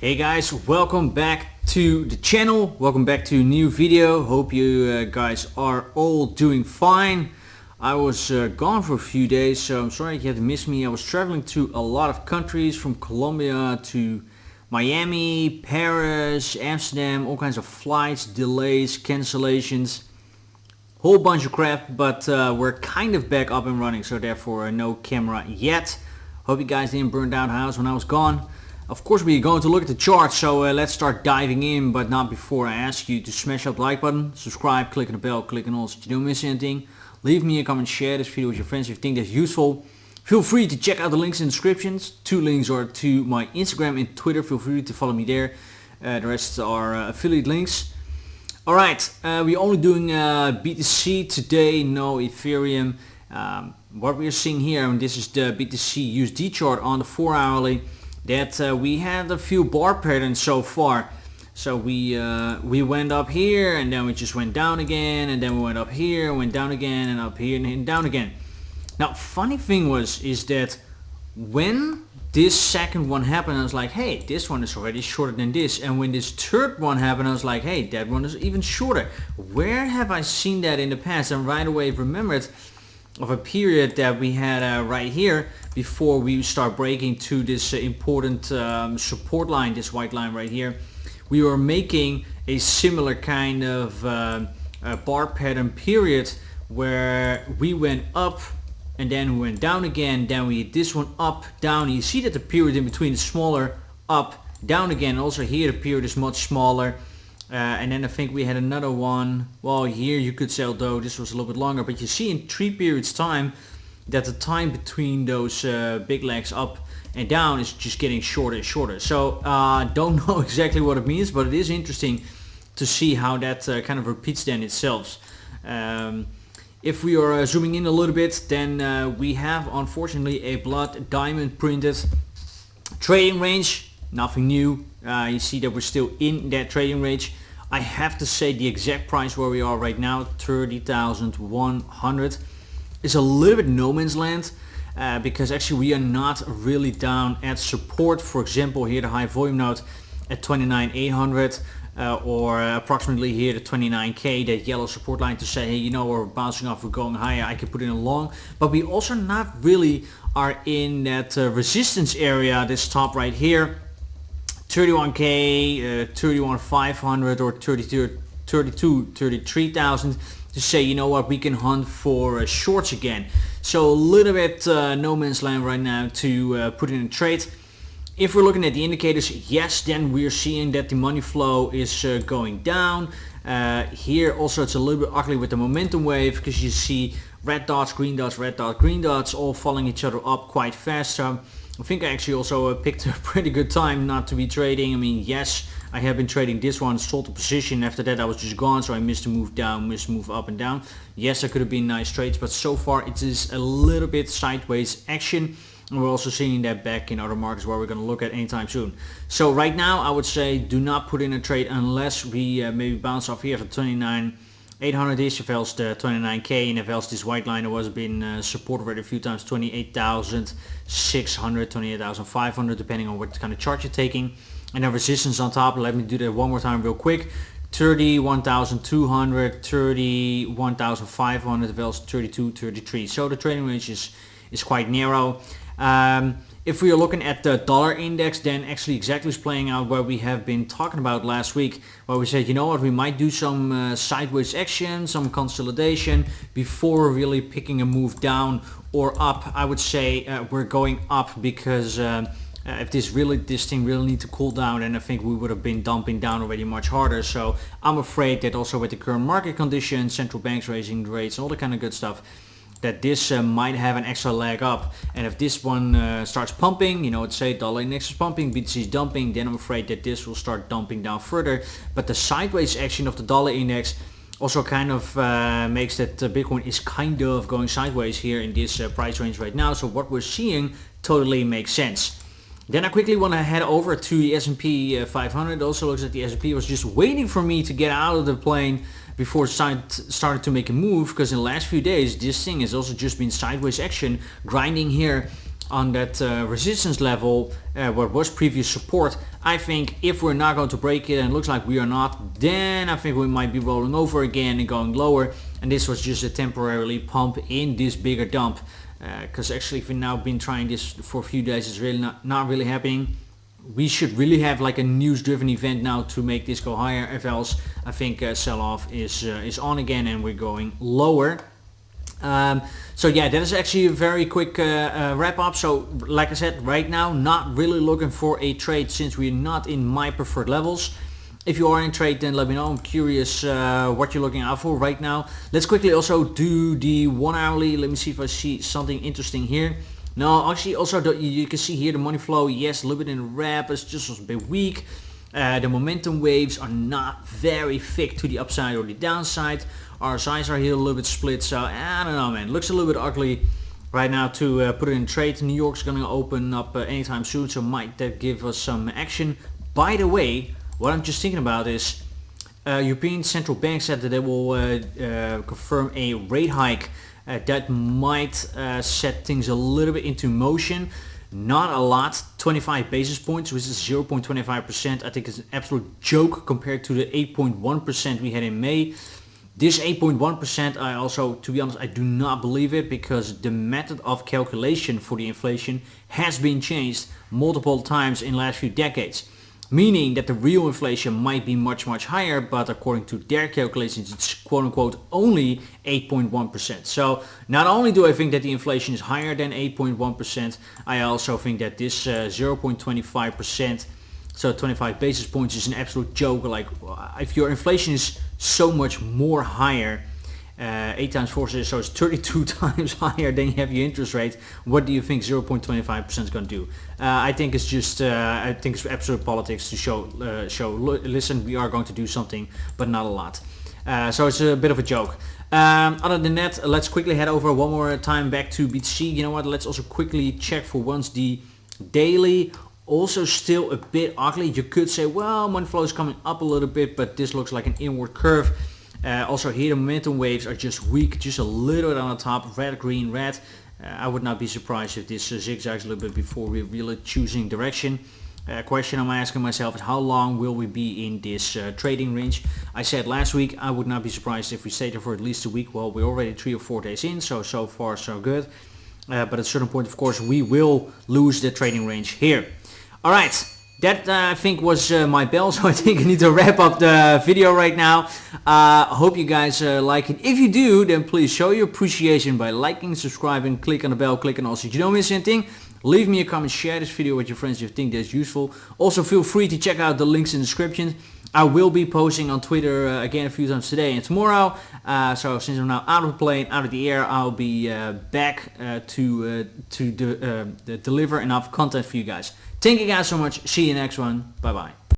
Hey guys, welcome back to the channel, welcome back to a new video. Hope you guys are all doing fine. I was gone for a few days, so I'm sorry you had to miss me. I was traveling to a lot of countries, from Colombia to Miami, Paris, Amsterdam, all kinds of flights, delays, cancellations, whole bunch of crap, but we're kind of back up and running, so therefore no camera yet. Hope you guys didn't burn down the house when I was gone. Of course we're going to look at the chart, so let's start diving in, but not before I ask you to smash that like button, subscribe, click on the bell, click on all so you don't miss anything. Leave me a comment, share this video with your friends if you think that's useful. Feel free to check out the links in the descriptions. 2 links are to my Instagram and Twitter, feel free to follow me there. The rest are affiliate links. Alright, we're only doing BTC today, no Ethereum. What we're seeing here, and this is the BTC USD chart on the 4-hourly, that we had a few bar patterns so far. So we went up here and then we just went down again, and then we went up here, went down again, and up here and down again. Now funny thing is that when this second one happened, I was like, hey, this one is already shorter than this, and when this third one happened, I was like, hey, that one is even shorter. Where have I seen that in the past? And right away remembered of a period that we had right here before we start breaking to this important support line, this white line right here. We were making a similar kind of bar pattern period where we went up and then we went down again, then we hit this one up, down. You see that the period in between is smaller, up, down again. Also here the period is much smaller. And then I think we had another one. Well, here you could say, although this was a little bit longer, but you see in 3 periods time that the time between those big legs up and down is just getting shorter and shorter. So don't know exactly what it means, but it is interesting to see how that kind of repeats then itself. If we are zooming in a little bit, then we have unfortunately a blood diamond printed trading range. Nothing new. You see that we're still in that trading range. I have to say the exact price where we are right now, 30,100, is a little bit no man's land, because actually we are not really down at support. For example, here the high volume node at 29,800, or approximately here the 29k, that yellow support line, to say, hey, you know, we're bouncing off, we're going higher, I can put in a long. But we also not really are in that resistance area, this top right here, 31k, 31,500 or 33,000, to say, you know what, we can hunt for shorts again. So a little bit no man's land right now to put in a trade. If we're looking at the indicators, yes, then we're seeing that the money flow is going down. Here also it's a little bit ugly with the momentum wave, because you see red dots, green dots, red dot, green dots, all following each other up quite fast. So I think I actually also picked a pretty good time not to be trading. I mean, yes, I have been trading this one, sold the position. After that I was just gone, so I missed the move down, missed the move up and down. Yes, I could have been nice trades, but so far it is a little bit sideways action. And we're also seeing that back in other markets where we're going to look at anytime soon. So right now I would say do not put in a trade unless we maybe bounce off here for 29,800 ish, if else the 29k, and if else this white line was been supported already a few times, 28,600, 28,500, depending on what kind of chart you're taking. And then resistance on top. Let me do that one more time real quick. 31,200, 31,500, if else 32, 33. So the trading range is quite narrow. If we are looking at the dollar index, then actually exactly is playing out where we have been talking about last week, where we said, you know what, we might do some sideways action, some consolidation before really picking a move down or up. I would say we're going up, because if this thing really need to cool down, then I think we would have been dumping down already much harder. So I'm afraid that also with the current market conditions, central banks raising rates, all the kind of good stuff, that this might have an extra leg up. And if this one starts pumping, you know, let's say dollar index is pumping, BTC is dumping, then I'm afraid that this will start dumping down further. But the sideways action of the dollar index also kind of makes that Bitcoin is kind of going sideways here in this price range right now. So what we're seeing totally makes sense. Then I quickly want to head over to the S&P 500. Also looks like the S&P was just waiting for me to get out of the plane before it started to make a move, because in the last few days this thing has also just been sideways action, grinding here on that resistance level, what was previous support. I think if we're not going to break it, and it looks like we are not, then I think we might be rolling over again and going lower, and this was just a temporarily pump in this bigger dump, because actually if we've now been trying this for a few days, it's really not really happening. We should really have like a news driven event now to make this go higher, if else I think sell-off is on again and we're going lower. So yeah, that is actually a very quick wrap up. So like I said, right now not really looking for a trade since we're not in my preferred levels. If you are in trade, then let me know. I'm curious what you're looking out for right now. Let's quickly also do the 1 hourly. Let me see if I see something interesting here. No, actually also you can see here the money flow, yes, a little bit in the red, but it's just a bit weak. The momentum waves are not very thick to the upside or the downside. RSIs are here a little bit split, so I don't know, man. Looks a little bit ugly right now to put it in trade. New York's gonna open up anytime soon, so might that give us some action. By the way, what I'm just thinking about is European Central Bank said that they will confirm a rate hike. That might set things a little bit into motion. Not a lot, 25 basis points, which is 0.25%. I think it's an absolute joke compared to the 8.1% we had in May. This 8.1%, I also, to be honest, I do not believe it, because the method of calculation for the inflation has been changed multiple times in the last few decades. Meaning that the real inflation might be much higher, but according to their calculations it's quote unquote only 8.1%. So not only do I think that the inflation is higher than 8.1%, I also think that this 0.25%, so 25 basis points, is an absolute joke. Like, if your inflation is so much more higher, 8 times 4, so it's 32 times higher than you have your interest rate. What do you think 0.25% is going to do? I think it's just, I think it's absolute politics to show, listen, we are going to do something, but not a lot. So it's a bit of a joke. Other than that, let's quickly head over one more time back to BTC. You know what? Let's also quickly check for once the daily. Also still a bit ugly. You could say, well, money flow is coming up a little bit, but this looks like an inward curve. Also here the momentum waves are just weak, just a little bit on the top, red, green, red. I would not be surprised if this zigzags a little bit before we're really choosing direction. Question I'm asking myself is, how long will we be in this trading range? I said last week I would not be surprised if we stay there for at least a week. Well, we're already 3 or 4 days in, so far so good. But at a certain point, of course, we will lose the trading range here. Alright, that I think was my bell, so I think I need to wrap up the video right now. I hope you guys like it. If you do, then please show your appreciation by liking, subscribing, click on the bell, click on all so you don't miss anything. Leave me a comment, share this video with your friends if you think that's useful. Also feel free to check out the links in the description. I will be posting on Twitter again a few times today and tomorrow. So since I'm now out of the plane, out of the air, I'll be back to deliver enough content for you guys. Thank you guys so much. See you next one. Bye bye.